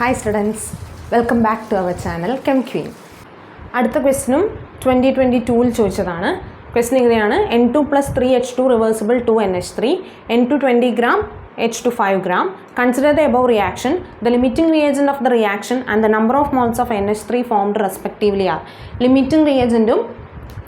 Hi students, welcome back to our channel ChemQueen. അടുത്ത ക്വസ്റ്റ്യനും 2022 ചോദിച്ചതാണ്. ക്വസ്റ്റ്യൻ ഇങ്ങനെയാണ്: N2 plus 3H2 reversible 2NH3, N2 20 gram, H2 5 gram. Consider the above reaction. The limiting reagent of the reaction and the number of moles of NH3 formed respectively are. Limiting reagentഉം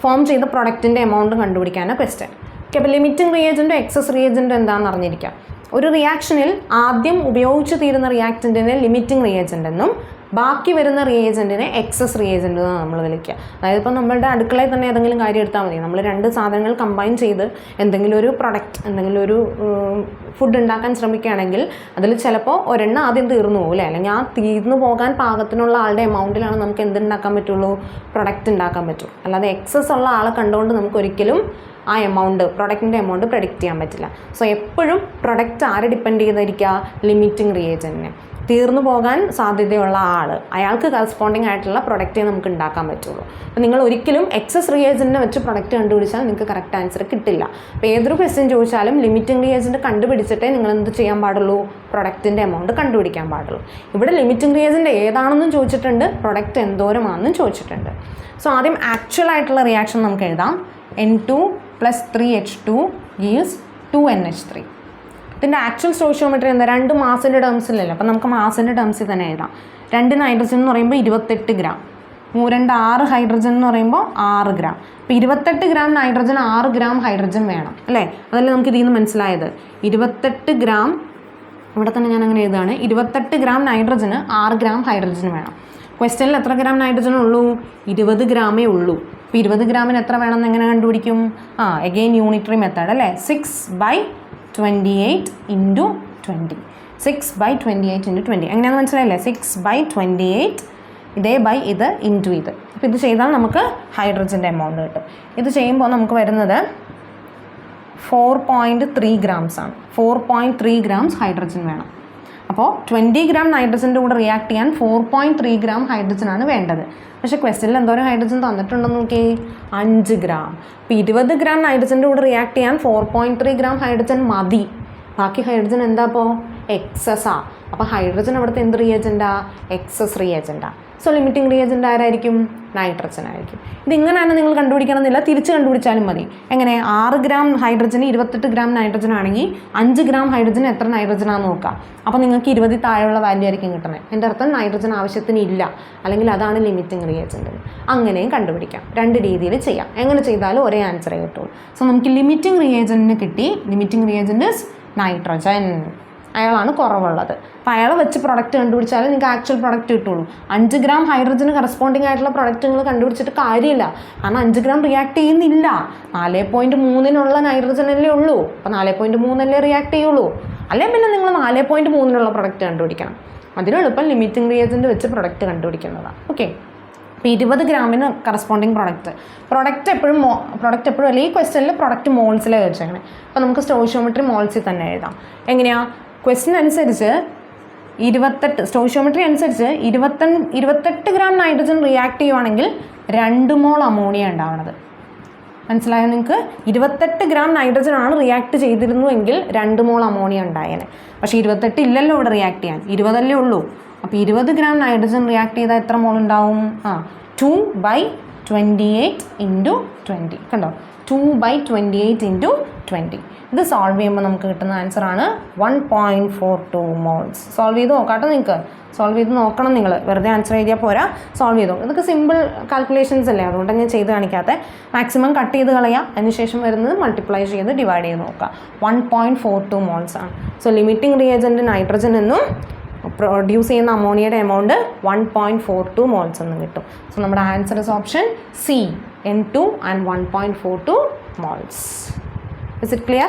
form ചെയ്ത പ്രൊഡക്റ്റിൻ്റെ amount കണ്ടുപിടിക്കാനാണ് question. Okay, അപ്പോൾ limiting റിയേജൻറ്റും excess റിയേജൻറ്റും എന്താണെന്ന് അറിഞ്ഞിരിക്കാം. ഒരു റിയാക്ഷനിൽ ആദ്യം ഉപയോഗിച്ച് തീരുന്ന റിയാക്റ്റൻറ്റിനെ ലിമിറ്റിംഗ് റിയേജൻ്റ് എന്നും ബാക്കി വരുന്ന റിയേജൻറ്റിനെ എക്സസ് റിയേജൻ്റ് എന്നാണ് നമ്മൾ വിളിക്കുക. അതായത് ഇപ്പോൾ നമ്മളുടെ അടുക്കളയിൽ തന്നെ ഏതെങ്കിലും കാര്യം എടുത്താൽ മതി. നമ്മൾ രണ്ട് സാധനങ്ങൾ കമ്പൈൻ ചെയ്ത് എന്തെങ്കിലും ഒരു പ്രൊഡക്റ്റ്, എന്തെങ്കിലും ഒരു ഫുഡ് ഉണ്ടാക്കാൻ ശ്രമിക്കുകയാണെങ്കിൽ അതിൽ ചിലപ്പോൾ ഒരെണ്ണം ആദ്യം തീർന്നു പോകും അല്ലേ, അല്ലെങ്കിൽ ആ തീർന്നു പോകാൻ പാകത്തിനുള്ള ആളുടെ എമൗണ്ടിലാണ് നമുക്ക് എന്തുണ്ടാക്കാൻ പറ്റുള്ളൂ, പ്രൊഡക്റ്റ് ഉണ്ടാക്കാൻ പറ്റും. അല്ലാതെ എക്സസ് ഉള്ള ആളെ കണ്ടുകൊണ്ട് നമുക്ക് ഒരിക്കലും ആ എമൗണ്ട്, പ്രൊഡക്റ്റിൻ്റെ എമൗണ്ട് പ്രെഡിക്റ്റ് ചെയ്യാൻ പറ്റില്ല. സോ എപ്പോഴും പ്രൊഡക്റ്റ് ആരെ ഡിപ്പെൻഡ് ചെയ്തിരിക്കുക, ലിമിറ്റിംഗ് റിയേജൻറ്റിനെ. തീർന്നു പോകാൻ സാധ്യതയുള്ള ആൾ, അയാൾക്ക് കറസ്പോണ്ടിങ് ആയിട്ടുള്ള പ്രൊഡക്റ്റേ നമുക്ക് ഉണ്ടാക്കാൻ പറ്റുള്ളൂ. അപ്പോൾ നിങ്ങൾ ഒരിക്കലും എക്സസ് റിയേജൻറ്റിനെ വെച്ച് പ്രൊഡക്റ്റ് കണ്ടുപിടിച്ചാൽ നിങ്ങൾക്ക് കറക്റ്റ് ആൻസർ കിട്ടില്ല. അപ്പോൾ ഏതൊരു ക്വസ്റ്റ്യൻ ചോദിച്ചാലും ലിമിറ്റിംഗ് റിയേജൻറ്റ് കണ്ടുപിടിച്ചിട്ടേ നിങ്ങൾ എന്ത് ചെയ്യാൻ പാടുള്ളൂ, പ്രൊഡക്റ്റിൻ്റെ എമൗണ്ട് കണ്ടുപിടിക്കാൻ പാടുള്ളൂ. ഇവിടെ ലിമിറ്റിംഗ് റിയേജൻറ്റ് ഏതാണെന്നും ചോദിച്ചിട്ടുണ്ട്, പ്രൊഡക്റ്റ് എന്തോരമാണെന്നും ചോദിച്ചിട്ടുണ്ട്. സോ ആദ്യം ആക്ച്വൽ ആയിട്ടുള്ള റിയാക്ഷൻ നമുക്ക് എഴുതാം. N2 plus 3H2 gives 2NH3. ഇതിൻ്റെ ആക്ച്വൽ സ്റ്റോയിഷ്യോമെട്രി എന്താ, രണ്ട് മാസിൻ്റെ ടേംസിലല്ല. അപ്പോൾ നമുക്ക് മാസിൻ്റെ ടേംസിൽ തന്നെ എഴുതാം. 2 നൈട്രജൻ എന്ന് പറയുമ്പോൾ 28 ഗ്രാം, 6 ഹൈഡ്രജൻ എന്ന് പറയുമ്പോൾ 6 ഗ്രാം. അപ്പോൾ 28 ഗ്രാം നൈട്രജൻ 6 ഗ്രാം ഹൈഡ്രജൻ വേണം അല്ലേ, അതല്ലേ നമുക്ക് ഇതിൽ നിന്ന് മനസ്സിലായത്. 28 ഗ്രാം, ഇവിടെ തന്നെ ഞാൻ അങ്ങനെ എഴുതുകയാണ്, 28 ഗ്രാം നൈട്രജന് 6 ഗ്രാം ഹൈഡ്രജൻ വേണം. ക്വസ്റ്റ്യനിൽ എത്ര ഗ്രാം നൈട്രജൻ ഉള്ളൂ, 20 ഗ്രാമേ ഉള്ളൂ. അപ്പോൾ 20 ഗ്രാമിന് എത്ര വേണമെന്ന് എങ്ങനെ കണ്ടുപിടിക്കും? എഗെയിൻ യൂണിറ്ററി മെത്തേഡ് അല്ലേ, 6/28 × 20. 6/28 × 20 എങ്ങനെയാണെന്ന് മനസ്സിലായില്ലേ? 6/28 ഇതേ ബൈ ഇത് ഇൻറ്റു ഇത്. അപ്പോൾ ഇത് ചെയ്താൽ നമുക്ക് ഹൈഡ്രജൻ്റെ എമൗണ്ട് കിട്ടും. ഇത് ചെയ്യുമ്പോൾ നമുക്ക് വരുന്നത് 4.3 ഗ്രാംസ് ആണ്. 4.3 ഗ്രാംസ് ഹൈഡ്രജൻ വേണം. അപ്പോൾ 20 ഗ്രാം നൈട്രജൻ്റെ കൂടെ റിയാക്ട് ചെയ്യാൻ 4.3 ഗ്രാം ഹൈഡ്രജനാണ് വേണ്ടത്. പക്ഷേ ക്വസ്റ്റ്യനിൽ എന്തോരം ഹൈഡ്രജൻ തന്നിട്ടുണ്ടെന്ന് നോക്കിയേ, 5 ഗ്രാം. അപ്പോൾ 20 ഗ്രാം നൈട്രജൻ്റെ കൂടെ റിയാക്ട് ചെയ്യാൻ 4.3 ഗ്രാം ഹൈഡ്രജൻ മതി. ബാക്കി ഹൈഡ്രജൻ എന്താ അപ്പോൾ എക്സസാ. അപ്പോൾ ഹൈഡ്രജൻ അവിടുത്തെ എന്ത് റിയേജൻറ്റാ, എക്സസ് റിയേജൻറ്റാ. സോ ലിമിറ്റിംഗ് റിയേജൻ്റ് ആരായിരിക്കും, നൈട്രജൻ ആയിരിക്കും. ഇതിങ്ങനെയാണ് നിങ്ങൾ കണ്ടുപിടിക്കണമെന്നില്ല, തിരിച്ച് കണ്ടുപിടിച്ചാലും മതി. എങ്ങനെ, 6 ഗ്രാം ഹൈഡ്രജന് 28 ഗ്രാം നൈട്രജൻ ആണെങ്കിൽ 5 ഗ്രാം ഹൈഡ്രജൻ എത്ര നൈട്രജനാണെന്ന് നോക്കാം. അപ്പോൾ നിങ്ങൾക്ക് 20 താഴെയുള്ള വാല്യൂ ആയിരിക്കും കിട്ടണേ. എൻ്റെ അർത്ഥം നൈട്രജൻ ആവശ്യത്തിന് ഇല്ല, അല്ലെങ്കിൽ അതാണ് ലിമിറ്റിംഗ് റിയേജൻറ്റ്. അങ്ങനെയും കണ്ടുപിടിക്കാം. രണ്ട് രീതിയിൽ ചെയ്യാം. എങ്ങനെ ചെയ്താലും ഒരേ ആൻസറേ കിട്ടുള്ളൂ. സോ നമുക്ക് ലിമിറ്റിംഗ് റിയേജൻറ്റിന് കിട്ടി. Limiting reagent is nitrogen. അയാളാണ് കുറവുള്ളത്. അപ്പോൾ അയാളെ വെച്ച് പ്രൊഡക്റ്റ് കണ്ടുപിടിച്ചാലും നിങ്ങൾക്ക് ആക്ച്വൽ പ്രൊഡക്റ്റ് കിട്ടുള്ളൂ. 5 ഗ്രാം ഹൈഡ്രജന് കറസ്പോണ്ടിങ് ആയിട്ടുള്ള പ്രൊഡക്റ്റ് നിങ്ങൾ കണ്ടുപിടിച്ചിട്ട് കാര്യമില്ല. കാരണം 5 ഗ്രാം റിയാക്ട് ചെയ്യുന്നില്ല. 4.3 നൈട്രജനല്ലേ ഉള്ളൂ. അപ്പോൾ 4.3 റിയാക്ട് ചെയ്യുള്ളൂ. അല്ലെങ്കിൽ പിന്നെ നിങ്ങൾ 4.3 പ്രൊഡക്റ്റ് കണ്ടുപിടിക്കണം. അതിനെളുപ്പം ലിമിറ്റിംഗ് റിയേജൻറ്റ് വെച്ച് പ്രൊഡക്റ്റ് കണ്ടുപിടിക്കുന്നതാണ്. ഓക്കെ, അപ്പോൾ 20 ഗ്രാമിന് കറസ്പോണ്ടിങ് പ്രൊഡക്റ്റ് എപ്പോഴും അല്ലെങ്കിൽ ഈ ക്വസ്റ്റ്യനിൽ പ്രൊഡക്റ്റ് മോൾസിലേ വെച്ചേക്കണേ. അപ്പോൾ നമുക്ക് സ്റ്റോയിഷ്യോമെട്രി മോൾസിൽ തന്നെ എഴുതാം. എങ്ങനെയാണ്, ക്വസ്റ്റ്യൻ അനുസരിച്ച് 28 സ്റ്റോയിഷ്യോമെട്രി അനുസരിച്ച് 28 ഗ്രാം നൈട്രജൻ റിയാക്ട് ചെയ്യുവാണെങ്കിൽ 2 മോൾ അമോണിയ ഉണ്ടാവുന്നത്. മനസ്സിലായോ നിങ്ങൾക്ക്? 28 ഗ്രാം നൈട്രജൻ ആണ് റിയാക്ട് ചെയ്തിരുന്നുവെങ്കിൽ 2 മോൾ അമോണിയ ഉണ്ടായേനെ. പക്ഷേ 28 ഇല്ലല്ലോ ഇവിടെ റിയാക്ട് ചെയ്യാൻ, 20 ഉള്ളൂ. അപ്പോൾ 20 ഗ്രാം നൈട്രജൻ റിയാക്ട് ചെയ്താൽ എത്ര മോൾ ഉണ്ടാവും? 2/28 × 20. കണ്ടോ, 2/28 × 20. ഇത് സോൾവ് ചെയ്യുമ്പോൾ നമുക്ക് കിട്ടുന്ന ആൻസറാണ് 1.42 മോൾസ്. സോൾവ് ചെയ്ത് നോക്കാട്ടോ, നിങ്ങൾക്ക് സോൾവ് ചെയ്ത് നോക്കണം. നിങ്ങൾ വെറുതെ ആൻസർ എഴുതിയാൽ പോരാ, സോൾവ് ചെയ്തോ. ഇതൊക്കെ സിമ്പിൾ കാൽക്കുലേഷൻസ് അല്ലേ, അതുകൊണ്ട് ഞാൻ ചെയ്ത് കാണിക്കാത്ത. മാക്സിമം കട്ട് ചെയ്ത് കളയാം, അതിനുശേഷം വരുന്നത് മൾട്ടിപ്ലൈ ചെയ്ത് ഡിവൈഡ് ചെയ്ത് നോക്കുക. 1.42 മോൾസ് ആണ്. സോ ലിമിറ്റിംഗ് റിയേജൻറ്റ് നൈട്രജൻ എന്നും പ്രൊഡ്യൂസ് ചെയ്യുന്ന അമോണിയയുടെ എമൗണ്ട് 1.42 മോൾസ് എന്നും കിട്ടും. സോ നമ്മുടെ answer is option C, N2 and 1.42 moles. Is it clear?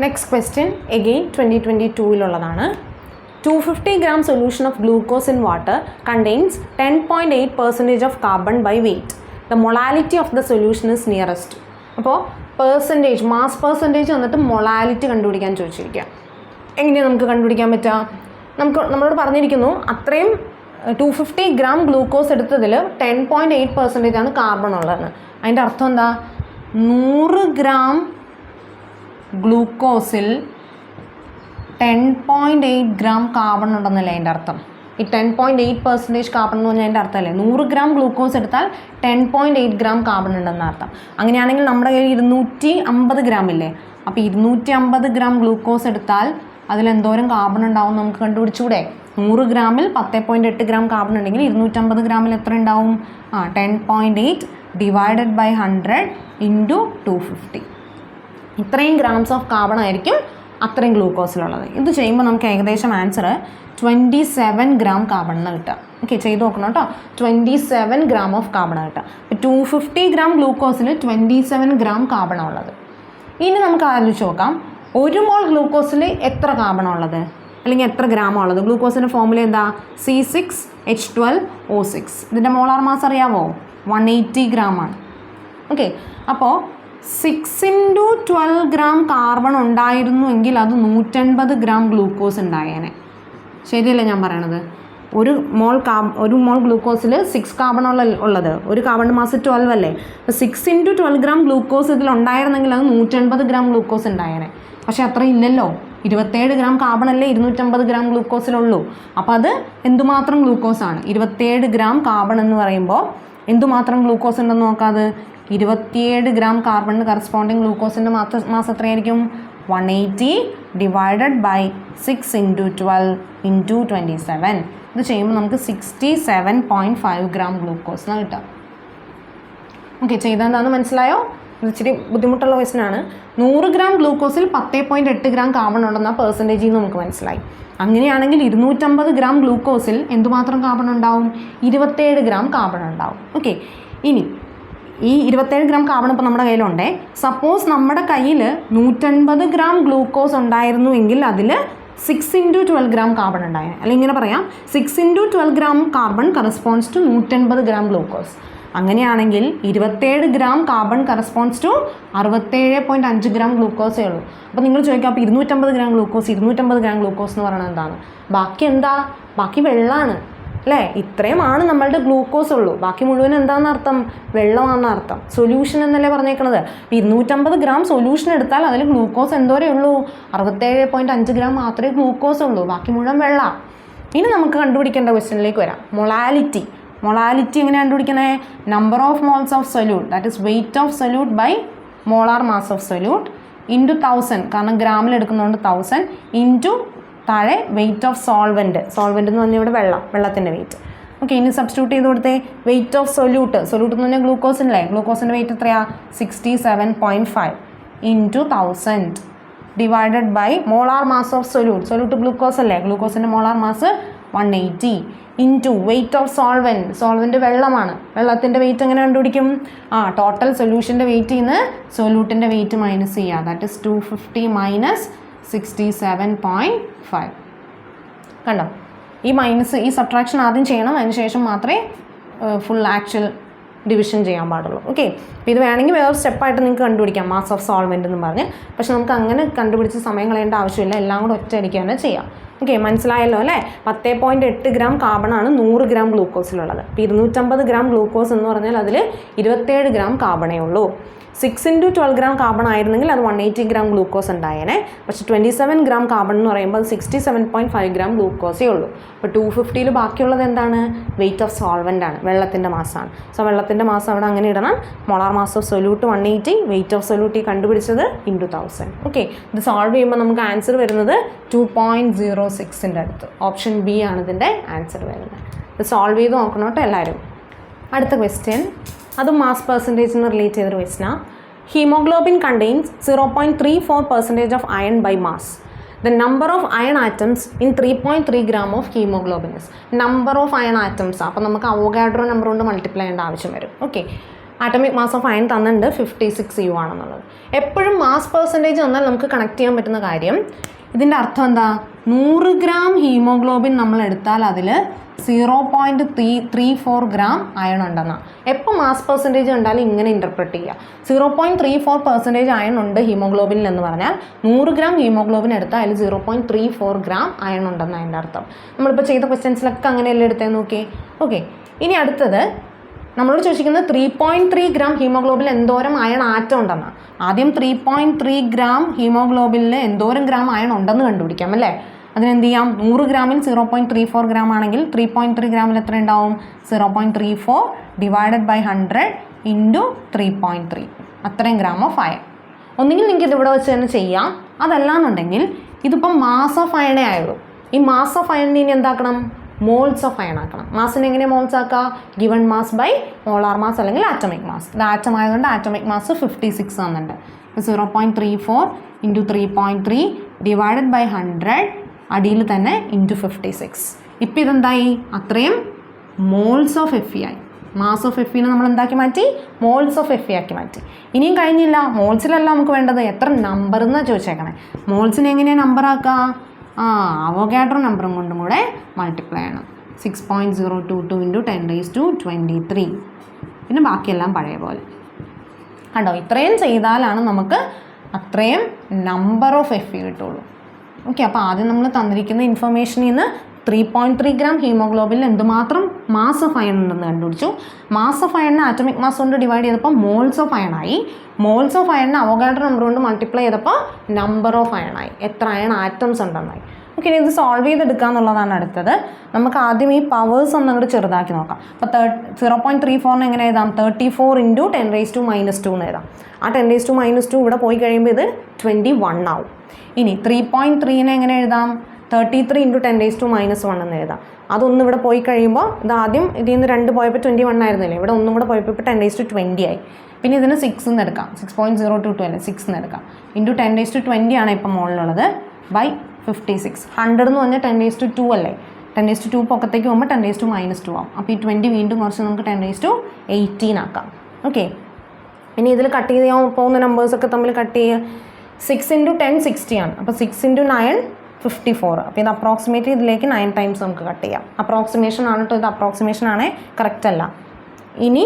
Next question again 2022 250 gram solution of glucose in water contains 10.8% of carbon by weight. The molality of the solution is nearest. അപ്പോൾ percentage, mass percentage വന്നിട്ട് molality കണ്ടുപിടിക്കാൻ ചോദിച്ചിരിക്കുക. എങ്ങനെയാണ് നമുക്ക് കണ്ടുപിടിക്കാൻ പറ്റുക? നമ്മളോട് പറഞ്ഞിരിക്കുന്നു അത്രയും 250 ഗ്രാം ഗ്ലൂക്കോസ് എടുത്തതിൽ 10.8% ആണ് കാർബൺ ഉള്ളതെന്ന്. അതിൻ്റെ അർത്ഥം എന്താ, 100 ഗ്രാം ഗ്ലൂക്കോസിൽ 10.8 ഗ്രാം കാർബൺ ഉണ്ടെന്നല്ലേ അതിൻ്റെ അർത്ഥം. ഈ 10.8% കാർബൺ എന്ന് പറഞ്ഞാൽ അതിൻ്റെ അർത്ഥമല്ലേ 100 ഗ്രാം ഗ്ലൂക്കോസ് എടുത്താൽ 10.8 ഗ്രാം കാർബൺ ഉണ്ടെന്ന അർത്ഥം. അങ്ങനെയാണെങ്കിൽ നമ്മുടെ കയ്യിൽ 250 ഗ്രാം ഇല്ലേ, അപ്പോൾ 250 ഗ്രാം ഗ്ലൂക്കോസ് എടുത്താൽ അതിലെന്തോരം കാർബൺ ഉണ്ടാവും നമുക്ക് കണ്ടുപിടിച്ചൂടെ? 100 ഗ്രാമിൽ 10.8 ഗ്രാം കാർബൺ ഉണ്ടെങ്കിൽ 250 ഗ്രാമിൽ എത്ര ഉണ്ടാവും? 10.8 ഡിവൈഡഡ് ബൈ 100 ഇൻറ്റു 250. ഇത്രയും ഗ്രാംസ് ഓഫ് കാർബൺ ആയിരിക്കും അത്രയും ഗ്ലൂക്കോസിലുള്ളത്. ഇത് ചെയ്യുമ്പോൾ നമുക്ക് ഏകദേശം ആൻസർ 27 ഗ്രാം കാർബൺ എന്ന് കിട്ടുക. ഓക്കെ, ചെയ്ത് നോക്കണം കേട്ടോ. 27 ഗ്രാം ഓഫ് കാർബൺ കിട്ടുക. അപ്പോൾ 250 ഗ്രാം ഗ്ലൂക്കോസിൽ 27 ഗ്രാം കാർബൺ ഉള്ളത്. ഇനി നമുക്ക് ആലോചിച്ച് നോക്കാം, 1 മോൾ ഗ്ലൂക്കോസിൽ എത്ര കാർബൺ ഉള്ളത്, അല്ലെങ്കിൽ എത്ര ഗ്രാമാണ് ഉള്ളത്? ഗ്ലൂക്കോസിൻ്റെ ഫോർമുല എന്താ? C6H12O6. ഇതിൻ്റെ മോളാർ മാസ് അറിയാമോ? 180 ഗ്രാമാണ്. ഓക്കെ, അപ്പോൾ 6 × 12 ഗ്രാം കാർബൺ ഉണ്ടായിരുന്നുവെങ്കിൽ അത് 180 ഗ്രാം ഗ്ലൂക്കോസ് ഉണ്ടായേനെ. ശരിയല്ലേ ഞാൻ പറയണത്? ഒരു മോൾ ഗ്ലൂക്കോസിൽ 6 കാർബൺ ഉള്ളത്, ഒരു കാർബൺ മാസ് 12 അല്ലേ. അപ്പോൾ 6 × 12 ഗ്രാം ഗ്ലൂക്കോസ് ഇതിലുണ്ടായിരുന്നെങ്കിൽ അത് 180 ഗ്രാം ഗ്ലൂക്കോസ് ഉണ്ടായേനെ. പക്ഷെ അത്ര ഇല്ലല്ലോ. 27 ഗ്രാം കാർബൺ അല്ലേ 250 ഗ്രാം ഗ്ലൂക്കോസിലുള്ളൂ. അപ്പോൾ അത് എന്തുമാത്രം ഗ്ലൂക്കോസാണ്? 27 ഗ്രാം കാർബൺ എന്ന് പറയുമ്പോൾ എന്തുമാത്രം ഗ്ലൂക്കോസ് ഉണ്ടെന്ന് നോക്കാതെ 27 ഗ്രാം കാർബണിന് കറസ്പോണ്ടിങ് ഗ്ലൂക്കോസിൻ്റെ മാസ് എത്രയായിരിക്കും? 180 ഡിവൈഡഡ് ബൈ 6 × 12 ഇൻറ്റു 27. ഇത് ചെയ്യുമ്പോൾ നമുക്ക് 67.5 ഗ്രാം ഗ്ലൂക്കോസ് എന്നാണ് കിട്ടുക. ഓക്കെ, ചെയ്തെന്താണെന്ന് മനസ്സിലായോ? ഇത് ഇച്ചിരി ബുദ്ധിമുട്ടുള്ള ക്വസ്റ്റ്യനാണ്. 100 ഗ്രാം ഗ്ലൂക്കോസിൽ 10.8 ഗ്രാം കാർബൺ ഉണ്ടെന്ന പെർസെൻറ്റേജിൽ നിന്ന് നമുക്ക് മനസ്സിലായി. അങ്ങനെയാണെങ്കിൽ 250 ഗ്രാം ഗ്ലൂക്കോസിൽ എന്തുമാത്രം കാർബൺ ഉണ്ടാവും? 27 ഗ്രാം കാർബൺ ഉണ്ടാവും. ഓക്കെ, ഇനി ഈ 27 ഗ്രാം കാർബൺ ഇപ്പോൾ നമ്മുടെ കയ്യിലുണ്ടേ. സപ്പോസ് നമ്മുടെ കയ്യിൽ 150 ഗ്രാം ഗ്ലൂക്കോസ് ഉണ്ടായിരുന്നുവെങ്കിൽ അതിൽ 6 × 12 ഗ്രാം കാർബൺ ഉണ്ടായേനെ. അല്ലെങ്കിൽ ഇങ്ങനെ പറയാം, 6 × 12 gram carbon corresponds to 150 gram glucose. അങ്ങനെയാണെങ്കിൽ 27 gram carbon corresponds to 67.5 gram ഗ്ലൂക്കോസേ ഉള്ളൂ. അപ്പോൾ നിങ്ങൾ ചോദിക്കാം, അപ്പോൾ 250 ഗ്രാം ഗ്ലൂക്കോസ് എന്ന് പറയുന്നത് എന്താണ്? ബാക്കി എന്താ? ബാക്കി വെള്ളമാണ് അല്ലേ? ഇത്രയുമാണ് നമ്മളുടെ ഗ്ലൂക്കോസ് ഉള്ളൂ. ബാക്കി മുഴുവൻ എന്താണെന്ന് അർത്ഥം? വെള്ളമാണെന്ന് അർത്ഥം. സൊല്യൂഷൻ എന്നല്ലേ പറഞ്ഞേക്കണത്. 250 ഗ്രാം സൊല്യൂഷൻ എടുത്താൽ അതിൽ ഗ്ലൂക്കോസ് എന്തോരേ ഉള്ളൂ? 67.5 ഗ്രാം മാത്രമേ ഗ്ലൂക്കോസ് ഉള്ളൂ. ബാക്കി മുഴുവൻ വെള്ളം. ഇനി നമുക്ക് കണ്ടുപിടിക്കേണ്ട ക്വസ്റ്റ്യനിലേക്ക് വരാം. മൊളാലിറ്റി എങ്ങനെ കണ്ടുപിടിക്കണേ? Number of moles of solute, that is weight of solute by molar mass of solute into 1000, കാരണം ഗ്രാമിൽ എടുക്കുന്നതുകൊണ്ട് 1000 ഇൻറ്റു താഴെ വെയിറ്റ് ഓഫ് സോൾവെൻറ്റ് എന്ന് പറഞ്ഞാൽ ഇവിടെ വെള്ളത്തിൻ്റെ വെയിറ്റ്. ഓക്കെ, ഇനി സബ്സ്റ്റിറ്റ്യൂട്ട് ചെയ്ത് കൊടുത്തേ. വെയിറ്റ് ഓഫ് സൊല്യൂട്ട് എന്ന് പറഞ്ഞാൽ ഗ്ലൂക്കോസിൻ്റെ വെയിറ്റ് എത്രയാണ്? 67.5 into 1000 divided by molar mass of solute glucose അല്ലേ, ഗ്ലൂക്കോസിൻ്റെ molar mass 180 into weight of solvent വെള്ളമാണ്. വെള്ളത്തിൻ്റെ വെയിറ്റ് എങ്ങനെ കണ്ടുപിടിക്കും? ടോട്ടൽ സൊല്യൂഷൻ്റെ വെയിറ്റിൽ നിന്ന് സൊല്യൂട്ടിൻ്റെ വെയിറ്റ് മൈനസ് ചെയ്യുക. That is 250 minus 67.5. കണ്ടോ? ഈ സബ്ട്രാക്ഷൻ ആദ്യം ചെയ്യണം, അതിനുശേഷം മാത്രമേ ഫുൾ ആക്ച്വൽ ഡിവിഷൻ ചെയ്യാൻ പാടുള്ളൂ. ഓക്കെ, അപ്പോൾ ഇത് വേണമെങ്കിൽ വേറെ സ്റ്റെപ്പായിട്ട് നിങ്ങൾക്ക് കണ്ടുപിടിക്കാം, മാസ് ഓഫ് സോൾവെൻ്റ് എന്ന് പറഞ്ഞ്. പക്ഷെ നമുക്ക് അങ്ങനെ കണ്ടുപിടിച്ച് സമയം കളയേണ്ട ആവശ്യമില്ല, എല്ലാം കൂടെ ഒറ്റയടിക്ക് തന്നെ ചെയ്യാം. ഓക്കെ, മനസ്സിലായല്ലോ അല്ലേ? 10.8 ഗ്രാം കാർബണാണ് 100 ഗ്രാം ഗ്ലൂക്കോസിലുള്ളത്. അപ്പോൾ 250 ഗ്രാം ഗ്ലൂക്കോസ് എന്ന് പറഞ്ഞാൽ അതിൽ 27 ഗ്രാം കാർബണേ ഉള്ളൂ. 6 × 12 ഗ്രാം കാർബൺ ആയിരുന്നെങ്കിൽ അത് 180 ഗ്രാം ഗ്ലൂക്കോസ് ഉണ്ടായേനെ. പക്ഷേ 27 ഗ്രാം കാർബൺ എന്ന് പറയുമ്പോൾ അത് 67.5 ഗ്രാം ഗ്ലൂക്കോസേ ഉള്ളൂ. അപ്പോൾ 250ൽ ബാക്കിയുള്ളത് എന്താണ്? വെയിറ്റ് ഓഫ് സോൾവെൻ്റ് ആണ്, വെള്ളത്തിൻ്റെ മാസമാണ്. സോ വെള്ളത്തിൻ്റെ മാസം അവിടെ അങ്ങനെ ഇടണം. Molar mass of solute 180, wait of solute കണ്ടുപിടിച്ചത് ഇൻറ്റു 1000. ഓക്കെ, ഇത് സോൾവ് ചെയ്യുമ്പോൾ നമുക്ക് ആൻസർ വരുന്നത് 2.06ൻ്റെ അടുത്ത്. ഓപ്ഷൻ ബി ആണ് ഇതിൻ്റെ ആൻസർ വരുന്നത്. ഇത് സോൾവ് ചെയ്ത് നോക്കണം കേട്ടോ എല്ലാവരും. അടുത്ത ക്വസ്റ്റ്യൻ, അത് മാസ് പെർസെൻറ്റേജിന് റിലേറ്റ് ചെയ്തൊരു ക്വസ്റ്റ്യനാണ്. Haemoglobin contains 0.34% of iron by mass. The number of iron atoms in 3.3 gram of hemoglobin is. Number of iron atoms. അപ്പോൾ നമുക്ക് അവോഗാഡ്രോ നമ്പർ കൊണ്ട് മൾട്ടിപ്ലൈ ചെയ്യേണ്ട ആവശ്യം വരും. Okay, atomic mass of iron തന്നിട്ടുണ്ട് 56 U ആണെന്നുള്ളത്. എപ്പോഴും മാസ് പെർസെൻറ്റേജ് തന്നാൽ നമുക്ക് കണക്ട് ചെയ്യാൻ പറ്റുന്ന കാര്യം, ഇതിൻ്റെ അർത്ഥം എന്താ? 100 ഗ്രാം ഹീമോഗ്ലോബിൻ നമ്മൾ എടുത്താൽ അതിൽ 0.34 ഗ്രാം അയൺ ഉണ്ടെന്നാണ്. എപ്പോൾ മാസ് പെർസെൻറ്റേജ് ഉണ്ടാലും ഇങ്ങനെ ഇൻ്റർപ്രറ്റ് ചെയ്യുക. 0.34% അയൺ ഉണ്ട് ഹീമോഗ്ലോബിനിൽ എന്ന് പറഞ്ഞാൽ 100 ഗ്രാം ഹീമോഗ്ലോബിൻ എടുത്താൽ അതിൽ 0.34 ഗ്രാം അയൺ ഉണ്ടെന്ന് അതിൻ്റെ അർത്ഥം. നമ്മളിപ്പോൾ ചെയ്ത ക്വസ്റ്റ്യൻസിലൊക്കെ അങ്ങനെയല്ലേ എടുത്തേ നോക്കി. ഓക്കെ, ഇനി അടുത്തത് നമ്മളോട് ചോദിച്ചിരിക്കുന്നത് 3.3 ഗ്രാം ഹീമോഗ്ലോബിൽ എന്തോരം അയൺ ആറ്റം ഉണ്ടെന്ന്. ആദ്യം 3.3 ഗ്രാം ഹീമോഗ്ലോബിനിൽ എന്തോരം ഗ്രാം അയൺ ഉണ്ടെന്ന് കണ്ടുപിടിക്കാം അല്ലേ. അതിനെന്ത് ചെയ്യാം, 100 ഗ്രാമിൽ 0.34 ഗ്രാം ആണെങ്കിൽ 3.3 ഗ്രാമിൽ എത്ര ഉണ്ടാവും, 0.34 ഡിവൈഡഡ് ബൈ 100 ഇൻറ്റു 3.3, അത്രയും ഗ്രാം ഓഫ് അയൺ. ഒന്നുകിൽ നിങ്ങൾക്ക് ഇതിവിടെ വെച്ച് തന്നെ ചെയ്യാം, അതല്ലാന്നുണ്ടെങ്കിൽ ഇതിപ്പം മാസ് ഓഫ് അയണേ ആയുള്ളൂ. ഈ മാസ് ഓഫ് അയണിനെ ഇനി എന്താക്കണം, മോൾസ് ഓഫ് അയൺ ആക്കണം. മാസിനെ എങ്ങനെ മോൾസ് ആക്കുക, given mass by molar mass അല്ലെങ്കിൽ ആറ്റമിക് മാസ്. ഇത് ആറ്റം ആയതുകൊണ്ട് ആറ്റമിക് മാസ് 56 ആണെന്നുണ്ട്. 0.34 ഇൻറ്റു 3.3 ഡിവൈഡഡ് ബൈ 100 അടിയിൽ തന്നെ ഇൻറ്റു 56. ഇപ്പം ഇതെന്തായി, അത്രയും മോൾസ് ഓഫ് എഫ് ഇ ആയി. മാസ് ഓഫ് എഫ് ഇനെ നമ്മൾ എന്താക്കി മാറ്റി, മോൾസ് ഓഫ് എഫ് ഇ ആക്കി മാറ്റി. ഇനിയും കഴിഞ്ഞില്ല, മോൾസിലല്ല നമുക്ക് വേണ്ടത്, എത്ര നമ്പർ എന്നാണ് ചോദിച്ചേക്കണേ. മോൾസിനെ എങ്ങനെയാണ് നമ്പർ ആക്കുക, അവോഗാഡ്രോ നമ്പറും കൊണ്ടും കൂടെ മൾട്ടിപ്ലൈ ചെയ്യണം. 6.022 ഇൻറ്റു 10⁻23. പിന്നെ ബാക്കിയെല്ലാം പഴയ പോലെ കണ്ടോ. ഇത്രയും ചെയ്താലാണ് നമുക്ക് അത്രയും നമ്പർ ഓഫ് എഫ് ഇ കിട്ടുള്ളൂ. ഓക്കെ, അപ്പോൾ ആദ്യം നമ്മൾ തന്നിരിക്കുന്ന ഇൻഫർമേഷനിൽ നിന്ന് 3.3 ഗ്രാം ഹീമോഗ്ലോബിനിൽ എന്തുമാത്രം മാസ് ഓഫ് അയൺ ഉണ്ടെന്ന് കണ്ടുപിടിച്ചു. മാസ് ഓഫ് അയണിനെ ആറ്റമിക് മാസ് കൊണ്ട് ഡിവൈഡ് ചെയ്തപ്പോൾ മോൾസ് ഓഫ് അയൺ ആയി. മോൾസ് ഓഫ് അയണിനെ അവോഗാഡ്രോ നമ്പർ കൊണ്ട് മൾട്ടിപ്ലൈ ചെയ്തപ്പോൾ നമ്പർ ഓഫ് അയൺ ആയി, എത്ര അയൺ ആറ്റംസ് ഉണ്ടെന്നായി. ഓക്കെ, ഇനി ഇത് സോൾവ് ചെയ്തെടുക്കുക എന്നുള്ളതാണ് അടുത്തത്. നമുക്ക് ആദ്യം ഈ പവേഴ്സ് ഒന്നങ്ങോട്ട് ചെറുതാക്കി നോക്കാം. അപ്പോൾ 0.34 എങ്ങനെ എഴുതാം, 34 ഇൻറ്റു 10⁻² എന്ന് എഴുതാം. ആ 10⁻² ഇവിടെ പോയി കഴിയുമ്പോൾ ഇത് 21 ആവും. ഇനി 3.3 എങ്ങനെ എഴുതാം, 33 ഇൻറ്റു 10⁻1 എന്ന് എഴുതാം. അതൊന്നും ഇവിടെ പോയി കഴിയുമ്പോൾ ഇത് ആദ്യം ഇതിൽ നിന്ന് 2 പോയപ്പോൾ 21 ആയിരുന്നില്ലേ, ഇവിടെ ഒന്നും കൂടെ പോയപ്പോൾ 10⁻20 ആയി. പിന്നെ ഇതിന് 6 എന്ന് എടുക്കാം, 6.022 അല്ലേ, 6 എന്ന് എടുക്കാം. ഇൻറ്റു 10⁻20 ആണ് ഇപ്പം മുകളിലുള്ളത് ബൈ 56. 100 എന്ന് പറഞ്ഞാൽ 10⁻2 അല്ലേ, 10⁻2 പൊക്കത്തേക്ക് പോകുമ്പോൾ 10⁻2 ആവും. അപ്പോൾ ഈ 20 വീണ്ടും കുറച്ച് നമുക്ക് 10⁻18 ആക്കാം. ഓക്കെ, ഇനി ഇതിൽ കട്ട് ചെയ്ത് പോകുന്ന നമ്പേഴ്സൊക്കെ തമ്മിൽ കട്ട് ചെയ്യുക. 6 ഇൻറ്റു 10 60 ആണ്. അപ്പോൾ 6 ഇൻറ്റു 9 54. അപ്പോൾ ഇത് അപ്രോക്സിമേറ്റ് ഇതിലേക്ക് 9 ടൈംസ് നമുക്ക് കട്ട് ചെയ്യാം. അപ്രോക്സിമേഷൻ ആണ് കേട്ടോ, ഇത് അപ്രോക്സിമേഷൻ ആണേ, കറക്റ്റ് അല്ല. ഇനി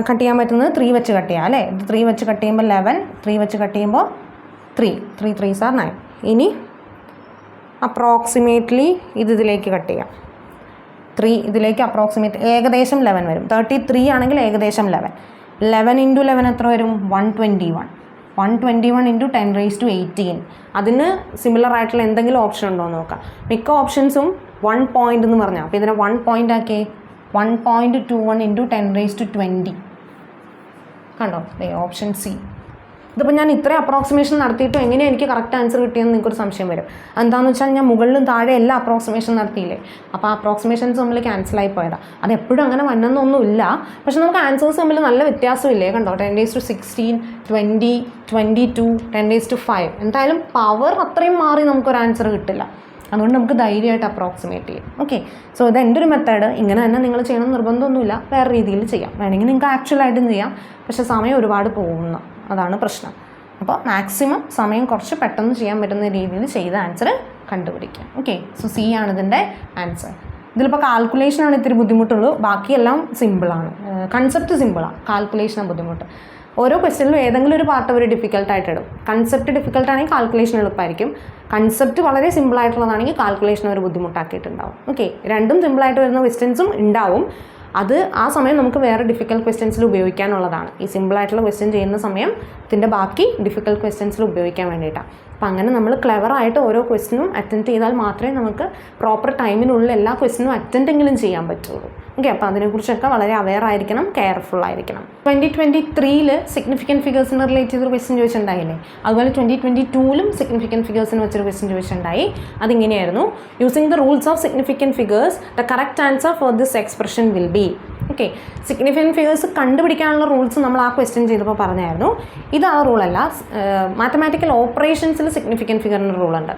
കട്ട് ചെയ്യാൻ പറ്റുന്നത് 3 വെച്ച് കട്ട് ചെയ്യാം അല്ലേ. ഇത് 3 വെച്ച് കട്ട് ചെയ്യുമ്പോൾ 11, 3 വെച്ച് കട്ട് ചെയ്യുമ്പോൾ 3 3s are 9. ഇനി അപ്രോക്സിമേറ്റ്ലി ഇതിലേക്ക് കട്ട് ചെയ്യാം. 3 ഇതിലേക്ക് അപ്രോക്സിമേറ്റ് ഏകദേശം 11 വരും. 33 ആണെങ്കിൽ ഏകദേശം 11. 11 ഇൻറ്റു 11 എത്ര വരും, 121. 121 ഇൻറ്റു 10⁻18. അതിന് സിമിലർ ആയിട്ടുള്ള എന്തെങ്കിലും ഓപ്ഷൻ ഉണ്ടോ എന്ന് നോക്കാം. മിക്ക ഓപ്ഷൻസും 1 പോയിൻ്റ് എന്ന് പറഞ്ഞാൽ, അപ്പോൾ ഇതിനെ 1 പോയിൻ്റ് ആക്കിയേ. 1.21 ഇൻറ്റു 10⁻20 കണ്ടോ, ഓപ്ഷൻ സി. ഇതിപ്പോൾ ഞാൻ ഇത്രയും അപ്രോക്സിമേഷൻ നടത്തിയിട്ടും എങ്ങനെയാണ് എനിക്ക് കറക്റ്റ് ആൻസർ കിട്ടിയെന്ന് നിങ്ങൾക്കൊരു സംശയം വരും. എന്താണെന്ന് വെച്ചാൽ ഞാൻ മുകളിലും താഴെ എല്ലാ അപ്രോക്സിമേഷൻ നടത്തിയില്ലേ, അപ്പോൾ ആ അപ്രോക്സിമേഷൻസ് തമ്മിൽ ക്യാൻസലായി പോയതാണ്. അത് എപ്പോഴും അങ്ങനെ വന്നൊന്നുമില്ല, പക്ഷെ നമുക്ക് ആൻസേഴ്സ് തമ്മിൽ നല്ല വ്യത്യാസമില്ലേ കണ്ടോ. 10⁻16, 20, 22, 10⁻5. എന്തായാലും പവർ അത്രയും മാറി നമുക്കൊരു ആൻസർ കിട്ടില്ല. അതുകൊണ്ട് നമുക്ക് ധൈര്യമായിട്ട് അപ്രോക്സിമേറ്റ് ചെയ്യാം. ഓക്കെ, സോ ഇത് എൻ്റെ ഒരു മെത്തേഡ്. ഇങ്ങനെ തന്നെ നിങ്ങൾ ചെയ്യണം നിർബന്ധമൊന്നുമില്ല, വേറെ രീതിയിൽ ചെയ്യാം. വേണമെങ്കിൽ നിങ്ങൾക്ക് ആക്ച്വലായിട്ടും ചെയ്യാം, പക്ഷേ സമയം ഒരുപാട് പോകുന്ന അതാണ് പ്രശ്നം. അപ്പോൾ മാക്സിമം സമയം കുറച്ച് പെട്ടെന്ന് ചെയ്യാൻ പറ്റുന്ന രീതിയിൽ ചെയ്ത ആൻസർ കണ്ടുപിടിക്കാം. ഓക്കെ, സോ സി ആണ് ഇതിൻ്റെ ആൻസർ. ഇതിലിപ്പോൾ കാൽക്കുലേഷനാണ് ഇത്തിരി ബുദ്ധിമുട്ടുള്ളൂ, ബാക്കിയെല്ലാം സിമ്പിളാണ്. കൺസെപ്റ്റ് സിമ്പിളാണ്, കാൽക്കുലേഷനാണ് ബുദ്ധിമുട്ട്. ഓരോ ക്വസ്റ്റ്യനിലും ഏതെങ്കിലും ഒരു പാർട്ട് അവർ ഡിഫിക്കൽട്ടായിട്ട് ഇടും. കൺസെപ്റ്റ് ഡിഫിക്കൽട്ടാണെങ്കിൽ കാൽക്കുലേഷൻ എളുപ്പമായിരിക്കും. കൺസെപ്റ്റ് വളരെ സിമ്പിളായിട്ടുള്ളതാണെങ്കിൽ കാൽക്കുലേഷൻ അവർ ബുദ്ധിമുട്ടാക്കിയിട്ടുണ്ടാവും. ഓക്കെ, രണ്ടും സിമ്പിളായിട്ട് വരുന്ന ക്വസ്റ്റ്യൻസും ഉണ്ടാവും. അത് ആ സമയം നമുക്ക് വേറെ ഡിഫിക്കൽട്ട് ക്വസ്റ്റ്യൻസിൽ ഉപയോഗിക്കാനുള്ളതാണ്. ഈ സിമ്പിളായിട്ടുള്ള ക്വസ്റ്റ്യൻ ചെയ്യുന്ന സമയം ഇതിൻ്റെ ബാക്കി ഡിഫിക്കൽട്ട് ക്വസ്റ്റ്യൻസിൽ ഉപയോഗിക്കാൻ വേണ്ടിയിട്ടാണ്. അപ്പം അങ്ങനെ നമ്മൾ ക്ലെവറായിട്ട് ഓരോ ക്വസ്റ്റ്യനും അറ്റൻഡ് ചെയ്താൽ മാത്രമേ നമുക്ക് പ്രോപ്പർ ടൈമിനുള്ളിൽ എല്ലാ ക്വസ്റ്റ്യനും അറ്റൻഡെങ്കിലും ചെയ്യാൻ പറ്റുള്ളൂ. ഓക്കെ, അപ്പോൾ അതിനെക്കുറിച്ചൊക്കെ വളരെ അവെയർ ആയിരിക്കണം, കെയർഫുൾ ആയിരിക്കണം. 2023 സിഗ്നിഫിക്കൻറ്റ് ഫിഗേഴ്സിന് റിലേറ്റ് ചെയ്തൊരു ക്വസ്റ്റ്യൻ ചോദിച്ചിട്ടുണ്ടായില്ലേ, അതുപോലെ 2022 സിഗ്നിഫിക്കൻറ്റ് ഫിഗേഴ്സിന് വെച്ചൊരു ക്വസ്റ്റ്യൻ ചോദിച്ചിട്ടുണ്ടായി. അതിങ്ങനെയായിരുന്നു, using the rules of significant figures the correct answer for this expression will be. Okay, significant figures കണ്ടുപിടിക്കാനുള്ള റൂൾസ് നമ്മൾ ആ ക്വസ്റ്റ്യൻ ചെയ്തപ്പോൾ പറഞ്ഞായിരുന്നു. ഇത് ആ റൂളല്ല, മാത്തമാറ്റിക്കൽ ഓപ്പറേഷൻസിൽ സിഗ്നിഫിക്കൻറ്റ് ഫിഗറിന് റൂളുണ്ട്.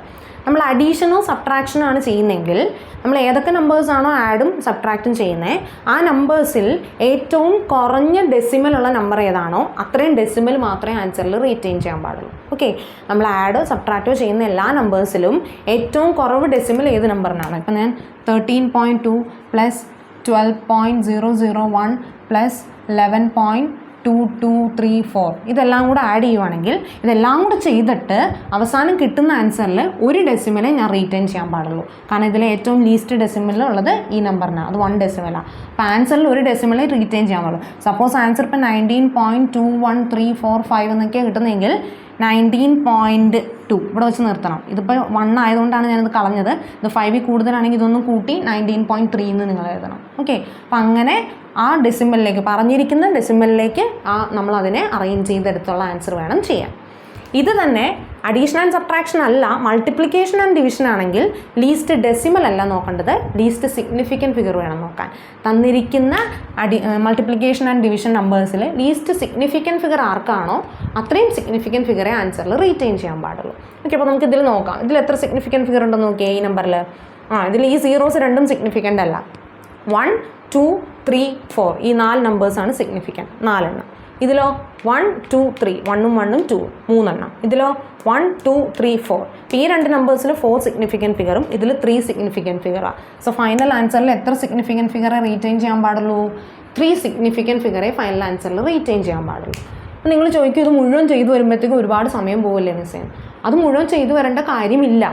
നമ്മൾ അഡീഷനോ സബ്ട്രാക്ഷനോ ആണ് ചെയ്യുന്നതെങ്കിൽ നമ്മൾ ഏതൊക്കെ നമ്പേഴ്സാണോ ആഡും സബ്ട്രാക്റ്റും ചെയ്യുന്നത്, ആ നമ്പേഴ്സിൽ ഏറ്റവും കുറഞ്ഞ ഡെസിമലുള്ള നമ്പർ ഏതാണോ അത്രയും ഡെസിമൽ മാത്രമേ ആൻസറിൽ റീറ്റെയിൻ ചെയ്യാൻ പാടുള്ളൂ. ഓക്കെ, നമ്മൾ ആഡോ സബ്ട്രാക്റ്റോ ചെയ്യുന്ന എല്ലാ നമ്പേഴ്സിലും ഏറ്റവും കുറവ് ഡെസിമൽ ഏത് നമ്പറിനാണ്. ഇപ്പം ഞാൻ 13.2 + 12.001 + 11. 2 2 3 4 ഇതെല്ലാം കൂടെ ആഡ് ചെയ്യുവാണെങ്കിൽ ഇതെല്ലാം കൂടെ ചെയ്തിട്ട് അവസാനം കിട്ടുന്ന ആൻസറിൽ ഒരു ഡെസിമലെ ഞാൻ റീറ്റെയിൻ ചെയ്യാൻ പാടുള്ളൂ. കാരണം ഇതിലെ ഏറ്റവും ലീസ്റ്റ് ഡെസിമൽ ഉള്ളത് ഈ നമ്പറിനാണ്, അത് 1 ഡെസിമലാണ്. അപ്പോൾ ആൻസറിൽ ഒരു ഡെസിമലെ റീറ്റെയിൻ ചെയ്യാൻ പാടുള്ളൂ. സപ്പോസ് ആൻസർ ഇപ്പോൾ 19.21345 എന്നൊക്കെയാണ് കിട്ടുന്നതെങ്കിൽ 19.2 ഇവിടെ വെച്ച് നിർത്തണം. ഇതിപ്പോൾ 1 ആയതുകൊണ്ടാണ് ഞാനിത് കളഞ്ഞത്. ഇത് 5 കൂടുതലാണെങ്കിൽ ഇതൊന്നും കൂട്ടി 19.3 എന്ന് നിങ്ങൾ എഴുതണം. ഓക്കെ, അപ്പം അങ്ങനെ ആ ഡെസിമലിലേക്ക് പറഞ്ഞിരിക്കുന്ന ഡെസിമലിലേക്ക് നമ്മളതിനെ അറേഞ്ച് ചെയ്തെടുത്തുള്ള ആൻസർ വേണം ചെയ്യാൻ. ഇത് തന്നെ അഡീഷൻ ആൻഡ് സബ്ട്രാക്ഷൻ അല്ല, മൾട്ടിപ്ലിക്കേഷൻ ആൻഡ് ഡിവിഷൻ ആണെങ്കിൽ ലീസ്റ്റ് ഡെസിമൽ അല്ല നോക്കേണ്ടത്, ലീസ്റ്റ് സിഗ്നിഫിക്കൻറ്റ് ഫിഗർ വേണം നോക്കാൻ. തന്നിരിക്കുന്ന മൾട്ടിപ്ലിക്കേഷൻ ആൻഡ് ഡിവിഷൻ നമ്പേഴ്സിൽ ലീസ്റ്റ് സിഗ്നിഫിക്കൻറ്റ് ഫിഗർ ആർക്കാണോ അത്രയും സിഗ്നിഫിക്കൻറ്റ് ഫിഗറെ ആൻസറിൽ റീറ്റെയിൻ ചെയ്യാൻ പാടുള്ളൂ. ഓക്കെ, അപ്പോൾ നമുക്ക് ഇതിൽ നോക്കാം. ഇതിൽ എത്ര സിഗ്നിഫിക്കൻറ്റ് ഫിഗർ ഉണ്ടെന്ന് നോക്കിയേ ഈ നമ്പറിൽ. ഇതിൽ ഈ സീറോസ് രണ്ടും സിഗ്നിഫിക്കൻ്റ് അല്ല. 1 2 3 4 ഈ 4 നമ്പേഴ്സാണ് സിഗ്നിഫിക്കൻറ്റ്, 4 എണ്ണം. ഇതിലോ 1 2 3 1ഉം 1ഉം 2 3 എണ്ണം. ഇതിലോ 1 2 3 4. ഈ 2 നമ്പേഴ്സിൽ 4 സിഗ്നിഫിക്കൻറ്റ് ഫിഗറും ഇതിൽ 3 സിഗ്നിഫിക്കൻറ്റ് ഫിഗറാണ്. സോ ഫൈനൽ ആൻസറിൽ എത്ര സിഗ്നിഫിക്കൻറ്റ് ഫിഗറെ റീറ്റെയിൻ ചെയ്യാൻ പാടുള്ളൂ? 3 സിഗ്നിഫിക്കൻറ്റ് ഫിഗറെ ഫൈനൽ ആൻസറിൽ റീറ്റെയിൻ ചെയ്യാൻ പാടുള്ളൂ. അപ്പോൾ നിങ്ങൾ ചോദിക്കും ഇത് മുഴുവൻ ചെയ്തു വരുമ്പോഴത്തേക്കും ഒരുപാട് സമയം പോകില്ലേ മിസ്സേ? അത് മുഴുവൻ ചെയ്തു വരേണ്ട കാര്യമില്ല.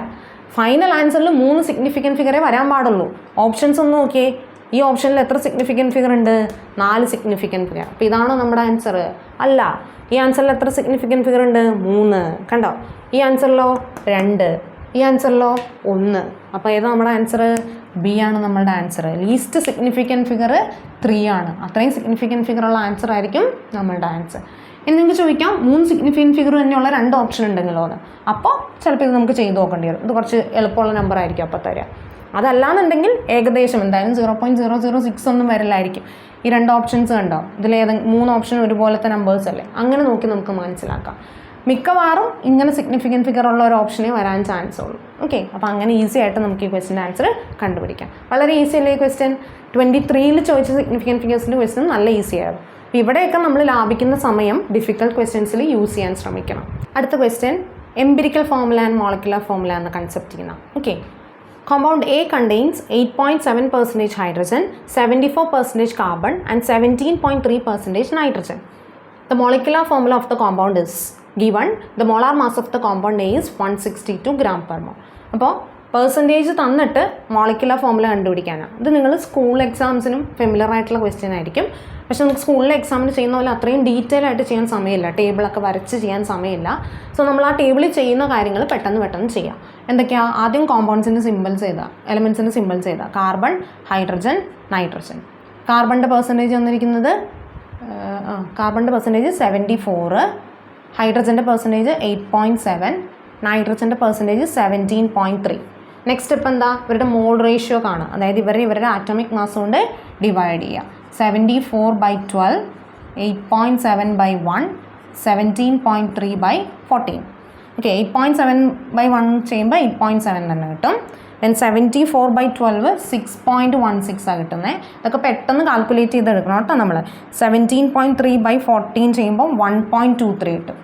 ഫൈനൽ ആൻസറിൽ 3 സിഗ്നിഫിക്കൻറ്റ് ഫിഗറെ വരാൻ പാടുള്ളൂ. ഓപ്ഷൻസ് ഒന്ന് നോക്കിയേ. ഈ ഓപ്ഷനിൽ എത്ര സിഗ്നിഫിക്കൻറ്റ് ഫിഗർ ഉണ്ട്? 4 സിഗ്നിഫിക്കൻറ്റ് ഫിഗർ. അപ്പോൾ ഇതാണോ നമ്മുടെ ആൻസർ? അല്ല. ഈ ആൻസറിൽ എത്ര സിഗ്നിഫിക്കൻറ്റ് ഫിഗർ ഉണ്ട്? 3. കണ്ടോ? ഈ ആൻസറിലോ 2, ഈ ആൻസറിലോ 1. അപ്പോൾ ഏതാ നമ്മുടെ ആൻസർ? ബി ആണ് നമ്മളുടെ ആൻസർ. ലീസ്റ്റ് സിഗ്നിഫിക്കൻറ്റ് ഫിഗർ 3 ആണ്. അത്രയും സിഗ്നിഫിക്കൻറ്റ് ഫിഗറുള്ള ആൻസർ ആയിരിക്കും നമ്മളുടെ ആൻസർ. ഇനി നിങ്ങൾക്ക് ചോദിക്കാം 3 സിഗ്നിഫിക്കൻറ്റ് ഫിഗർ തന്നെയുള്ള 2 ഓപ്ഷൻ ഉണ്ടെങ്കിലോ എന്ന്. അപ്പോൾ ചിലപ്പോൾ ഇത് നമുക്ക് ചെയ്ത് നോക്കേണ്ടി വരും. ഇത് കുറച്ച് എളുപ്പമുള്ള നമ്പർ ആയിരിക്കും അപ്പോൾ തരിക. അതല്ലാന്നുണ്ടെങ്കിൽ ഏകദേശം എന്തായാലും 0.006 ഒന്നും വരില്ലായിരിക്കും. ഈ 2 ഓപ്ഷൻസ് കണ്ടോ? ഇതിലേതെങ്കിലും 3 ഓപ്ഷൻ ഒരുപോലത്തെ നമ്പേഴ്സ് അല്ലേ? അങ്ങനെ നോക്കി നമുക്ക് മനസ്സിലാക്കാം. മിക്കവാറും ഇങ്ങനെ സിഗ്നിഫിക്കൻറ്റ് ഫിഗർ ഉള്ള ഒരു ഓപ്ഷനേ വരാൻ ചാൻസ് ഉള്ളൂ. ഓക്കെ, അപ്പോൾ അങ്ങനെ ഈസി ആയിട്ട് നമുക്ക് ഈ ക്വസ്റ്റിൻ്റെ ആൻസർ കണ്ടുപിടിക്കാം. വളരെ ഈസി അല്ലേ ഈ ക്വസ്റ്റ്യൻ? 23-ൽ ചോദിച്ച സിഗ്നിഫിക്കൻറ്റ് ഫിഗേഴ്സിൻ്റെ ക്വസ്റ്റ്യൻ നല്ല ഈസിയായിരുന്നു. അപ്പോൾ ഇവിടെയൊക്കെ നമ്മൾ ലാഭിക്കുന്ന സമയം ഡിഫിക്കൽട്ട് ക്വസ്റ്റ്യൻസിൽ യൂസ് ചെയ്യാൻ ശ്രമിക്കണം. അടുത്ത question empirical formula and molecular formula എന്ന കൺസെപ്റ്റ് ചെയ്യുന്ന. Okay, compound A contains 8.7% hydrogen, 74% carbon and 17.3% nitrogen. The molecular formula of the compound is given. The molar mass of the compound A is 162 gram per mole. അപ്പോൾ percentage തന്നിട്ട് molecular formula കണ്ടുപിടിക്കാനാണ്. ഇത് നിങ്ങൾ school എക്സാംസിനും familiar ആയിട്ടുള്ള question ആയിരിക്കും. പക്ഷെ നമുക്ക് സ്കൂളിലെ എക്സാമിന് ചെയ്യുന്ന പോലെ അത്രയും ഡീറ്റെയിൽ ആയിട്ട് ചെയ്യാൻ സമയമില്ല, ടേബിളൊക്കെ വരച്ച് ചെയ്യാൻ സമയമില്ല. സോ നമ്മൾ ആ ടേബിളിൽ ചെയ്യുന്ന കാര്യങ്ങൾ പെട്ടെന്ന് ചെയ്യാം. എന്തൊക്കെയാണ്? ആദ്യം കോമ്പൗണ്ട്സിൻ്റെ സിമ്പിൾസ് ചെയ്താൽ, എലമെൻസിൻ്റെ സിമ്പിൾസ് ചെയ്താൽ കാർബൺ, ഹൈഡ്രജൻ, നൈട്രജൻ. കാർബണിൻ്റെ പെർസെൻറ്റേജ് വന്നിരിക്കുന്നത് കാർബണിൻ്റെ പെർസെൻറ്റേജ് 74, ഹൈഡ്രജൻ്റെ പെർസെൻറ്റേജ് 8.7, നൈട്രജൻ്റെ പെർസെൻറ്റേജ് 17.3. നെക്സ്റ്റ് ഇപ്പം എന്താ? ഇവരുടെ മോൾ റേഷ്യോ കാണുക, അതായത് ഇവരുടെ ആറ്റോമിക് മാസ് കൊണ്ട് ഡിവൈഡ് ചെയ്യുക. 74/12, 8.7/1, 17.3/14. ഓക്കെ, 8.7/1 ചെയ്യുമ്പോൾ 8.7 തന്നെ കിട്ടും. ദെൻ 74/12 6.16 ആണ് കിട്ടുന്നത്. ഇതൊക്കെ പെട്ടെന്ന് കാൽക്കുലേറ്റ് ചെയ്തെടുക്കണം കേട്ടോ നമ്മൾ. 17.3/14 ചെയ്യുമ്പോൾ 1.23 കിട്ടും.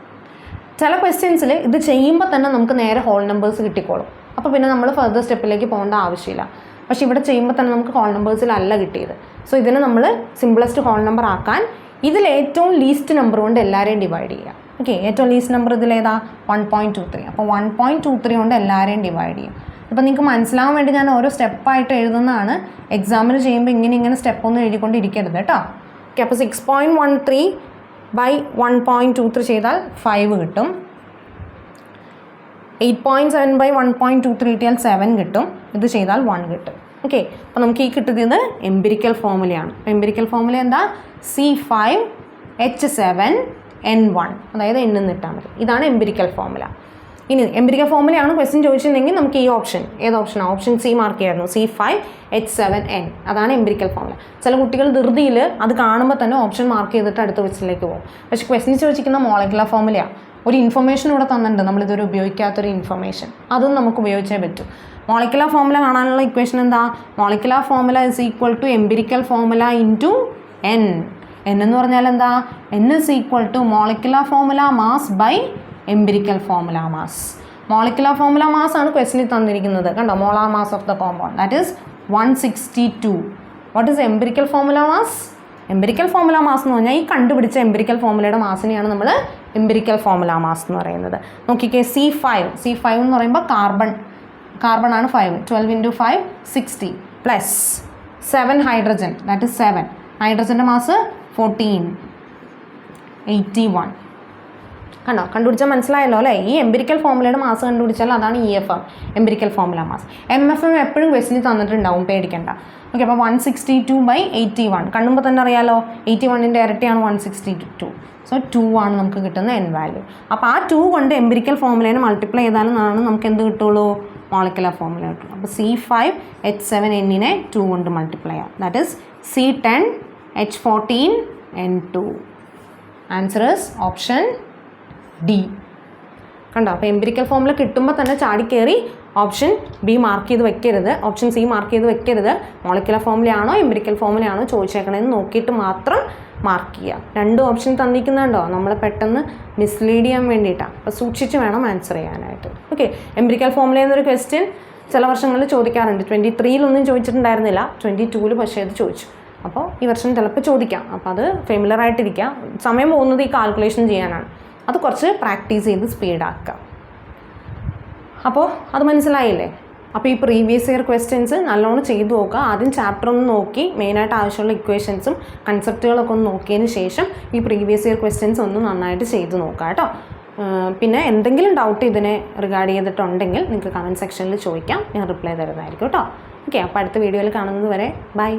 ചില ക്വസ്റ്റ്യൻസിൽ ഇത് ചെയ്യുമ്പോൾ തന്നെ നമുക്ക് നേരെ ഹോൾ നമ്പേഴ്സ് കിട്ടിക്കോളും. അപ്പോൾ പിന്നെ നമ്മൾ ഫർദർ സ്റ്റെപ്പിലേക്ക് പോകേണ്ട ആവശ്യമില്ല. പക്ഷേ ഇവിടെ ചെയ്യുമ്പോൾ തന്നെ നമുക്ക് ഹോൾ നമ്പേഴ്സിലല്ല കിട്ടിയത്. സോ ഇതിനെ നമ്മൾ സിംപ്ലസ്റ്റ് ഹോൾ നമ്പർ ആക്കാൻ ഇതിൽ ഏറ്റവും ലീസ്റ്റ് നമ്പർ കൊണ്ട് എല്ലാവരെയും ഡിവൈഡ് ചെയ്യുക. ഓക്കെ, ഏറ്റവും ലീസ്റ്റ് നമ്പർ ഇതിലേതാ? 1.23. അപ്പോൾ 1.23 കൊണ്ട് എല്ലാവരെയും ഡിവൈഡ് ചെയ്യും. അപ്പോൾ നിങ്ങൾക്ക് മനസ്സിലാവാൻ വേണ്ടി ഞാൻ ഓരോ സ്റ്റെപ്പായിട്ട് എഴുതുന്നതാണ്. എക്സാമിന് ചെയ്യുമ്പോൾ ഇങ്ങനെ സ്റ്റെപ്പൊന്നും എഴുതിക്കൊണ്ടിരിക്കരുത് കേട്ടോ. ഓക്കെ, അപ്പോൾ 6.13/1.23 ചെയ്താൽ 5 കിട്ടും. 8.7/1.23 കിട്ടിയാൽ 7 കിട്ടും. ഇത് ചെയ്താൽ 1 കിട്ടും. ഓക്കെ, അപ്പോൾ നമുക്ക് ഈ കിട്ടുന്നത് എംപിരിക്കൽ ഫോർമുലയാണ്. അപ്പോൾ എംപിരിക്കൽ ഫോർമുല എന്താ? C5H7N1, അതായത് N എന്ന് ഇട്ടാൽ മതി. ഇതാണ് എംപിരിക്കൽ ഫോർമുല. ഇനി എംപിരിക്കൽ ഫോർമുലയാണ് ക്വസ്റ്റ്യൻ ചോദിച്ചിട്ടുണ്ടെങ്കിൽ നമുക്ക് ഈ ഓപ്ഷൻ, ഏത് ഓപ്ഷനാണ്? ഓപ്ഷൻ സി മാർക്ക് ചെയ്യായിരുന്നു. C5H7N, അതാണ് എംപിരിക്കൽ ഫോർമുല. ചില കുട്ടികൾ ധൃതിയിൽ അത് കാണുമ്പോൾ തന്നെ ഓപ്ഷൻ മാർക്ക് ചെയ്തിട്ട് അടുത്ത ക്വസ്റ്റിലേക്ക് പോകും. പക്ഷേ ക്വസ്റ്റ്യൻ ചോദിച്ചിരിക്കുന്ന മോളിക്കുലർ ഫോർമുലയാണ്. ഒരു ഇൻഫർമേഷൻ ഇവിടെ തന്നിട്ടുണ്ട്, നമ്മളിതൊരു ഉപയോഗിക്കാത്തൊരു ഇൻഫർമേഷൻ, അതും നമുക്ക് ഉപയോഗിച്ചേ പറ്റൂ. മോളിക്കുലർ ഫോർമുല കാണാനുള്ള ഇക്വേഷൻ എന്താ? Molecular formula is equal to empirical formula into N. N എന്ന് പറഞ്ഞാൽ എന്താ? N is equal to molecular formula mass by empirical formula mass. Molecular formula mass ആണ് ക്വസ്റ്റനിൽ തന്നിരിക്കുന്നത്. കണ്ടോ? Molar mass of the compound, that is 162. What is empirical formula mass? Empirical formula mass എന്ന് പറഞ്ഞാൽ ഈ കണ്ടുപിടിച്ച എംപിരിക്കൽ ഫോർമുലയുടെ മാസിനെയാണ് നമ്മൾ എംപിരിക്കൽ ഫോർമുല മാസ് എന്ന് പറയുന്നത്. നോക്കിക്കേ, C5 എന്ന് പറയുമ്പോൾ കാർബൺ ആണ് 5, 12 × 5 60 പ്ലസ് 7 ഹൈഡ്രജൻ, ദാറ്റ് ഇസ് 7. ഹൈഡ്രജൻ്റെ മാസ് 14, 81. കണ്ടോ, കണ്ടുപിടിച്ചാൽ മനസ്സിലായല്ലോ അല്ലേ? ഈ എംപിരിക്കൽ ഫോർമുലയുടെ മാസ് കണ്ടുപിടിച്ചാൽ അതാണ് EFM, empirical formula mass. MFM എപ്പോഴും ക്വസ്റ്റിന് തന്നിട്ടുണ്ടാവും, പേടിക്കണ്ട. ഓക്കെ, അപ്പോൾ 162/81 കണ്ടുമ്പോൾ തന്നെ അറിയാലോ, 81ൻ്റെ ഇരട്ടിയാണ് 162. സോ 2 ആണ് നമുക്ക് കിട്ടുന്ന N വാല്യൂ. അപ്പോൾ ആ 2 കൊണ്ട് എംപിരിക്കൽ ഫോർമുലേനെ മൾട്ടിപ്ലൈ ചെയ്താലും നമുക്ക് എന്ത് കിട്ടുള്ളൂ? മോളിക്കുലർ ഫോർമുല കിട്ടുള്ളൂ. അപ്പോൾ C5H7N 2 കൊണ്ട് മൾട്ടിപ്ലൈ ചെയ്യാം. That is C10H14N2. Answer is option D. കണ്ടോ, അപ്പോൾ എംപിരിക്കൽ ഫോർമുല കിട്ടുമ്പോൾ തന്നെ ചാടിക്കയറി ഓപ്ഷൻ B മാർക്ക് ചെയ്ത് വെക്കരുത്, ഓപ്ഷൻ C മാർക്ക് ചെയ്ത് വെക്കരുത്. മോളിക്കുലർ ഫോർമുലയാണോ എംപിരിക്കൽ ഫോർമുലയാണോ ചോദിച്ചേക്കണമെന്ന് നോക്കിയിട്ട് മാത്രം മാർക്ക് ചെയ്യുക. 2 ഓപ്ഷൻ തന്നിരിക്കുന്നുണ്ടോ, നമ്മളെ പെട്ടെന്ന് മിസ്ലീഡ് ചെയ്യാൻ വേണ്ടിയിട്ടാണ്. അപ്പോൾ സൂക്ഷിച്ച് വേണം ആൻസർ ചെയ്യാനായിട്ട്. ഓക്കെ, എംപിരിക്കൽ ഫോർമുല എന്നൊരു ക്വസ്റ്റ്യൻ ചില വർഷങ്ങളിൽ ചോദിക്കാറുണ്ട്. 23-ലൊന്നും ചോദിച്ചിട്ടുണ്ടായിരുന്നില്ല, 22-ൽ പക്ഷേ അത് ചോദിച്ചു. അപ്പോൾ ഈ വർഷം ചിലപ്പോൾ ചോദിക്കാം. അപ്പോൾ അത് ഫെമിലർ ആയിട്ടിരിക്കുക. സമയം പോകുന്നത് ഈ കാൽക്കുലേഷൻ ചെയ്യാനാണ്. അത് കുറച്ച് പ്രാക്ടീസ് ചെയ്ത് സ്പീഡാക്കുക. അപ്പോൾ അത് മനസ്സിലായില്ലേ? അപ്പോൾ ഈ പ്രീവിയസ് ഇയർ ക്വസ്റ്റ്യൻസ് നല്ലോണം ചെയ്തു നോക്കുക. ആദ്യം ചാപ്റ്റർ ഒന്ന് നോക്കി മെയിനായിട്ട് ആവശ്യമുള്ള ഇക്വേഷൻസും കൺസെപ്റ്റുകളൊക്കെ ഒന്ന് നോക്കിയതിന് ശേഷം ഈ പ്രീവിയസ് ഇയർ ക്വസ്റ്റ്യൻസ് ഒന്ന് നന്നായിട്ട് ചെയ്ത് നോക്കുക കേട്ടോ. പിന്നെ എന്തെങ്കിലും ഡൗട്ട് ഇതിനെ റിഗാർഡ് ചെയ്തിട്ടുണ്ടെങ്കിൽ നിങ്ങൾക്ക് കമൻറ്റ് സെക്ഷനിൽ ചോദിക്കാം, ഞാൻ റിപ്ലൈ തരുന്നതായിരിക്കും കേട്ടോ. ഓക്കെ, അപ്പോൾ അടുത്ത വീഡിയോയിൽ കാണുന്നത് വരെ ബൈ.